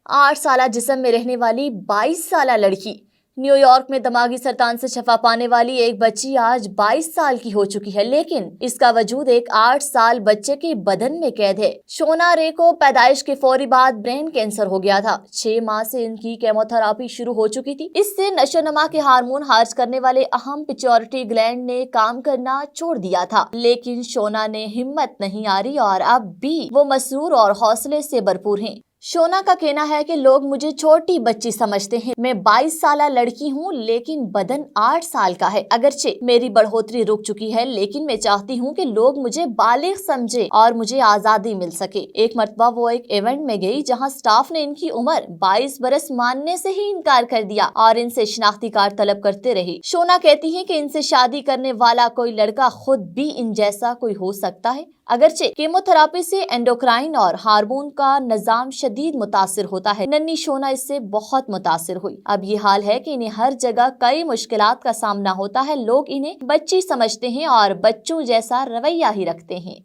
8 साला जिस्म में रहने वाली 22 साला लड़की। न्यूयॉर्क में दिमागी सरतान से शफा पाने वाली एक बच्ची आज 22 साल की हो चुकी है, लेकिन इसका वजूद एक 8 साल बच्चे के बदन में कैद है। शोना रे को पैदाइश के फौरी बाद ब्रेन कैंसर हो गया था। 6 माह से इनकी केमोथेरापी शुरू हो चुकी थी। इससे नशोनमा के हार्मोन खारिज करने वाले अहम पिट्यूटरी ग्लैंड ने काम करना छोड़ दिया था, लेकिन शोना ने हिम्मत नहीं हारी और अब भी वो मसरूर और हौसले से भरपूर हैं। शोना का कहना है कि लोग मुझे छोटी बच्ची समझते हैं। मैं 22 साला लड़की हूँ, लेकिन बदन 8 साल का है। अगरचे मेरी बढ़ोतरी रुक चुकी है, लेकिन मैं चाहती हूँ कि लोग मुझे बालिग समझे और मुझे आजादी मिल सके। एक मर्तबा वो एक इवेंट में गई जहाँ स्टाफ ने इनकी उम्र 22 बरस मानने से ही इनकार कर दिया और इनसे शिनाख्ती कार्ड तलब करते रहे। शोना कहती है कि इनसे शादी करने वाला कोई लड़का खुद भी इन जैसा कोई हो सकता है। अगरचे केमोथेरापी से एंडोक्राइन और हार्मोन का निजाम शदीद मुतासिर होता है, नन्ही शोना इससे बहुत मुतासिर हुई। अब ये हाल है कि इन्हें हर जगह कई मुश्किलात का सामना होता है। लोग इन्हें बच्ची समझते हैं और बच्चों जैसा रवैया ही रखते हैं।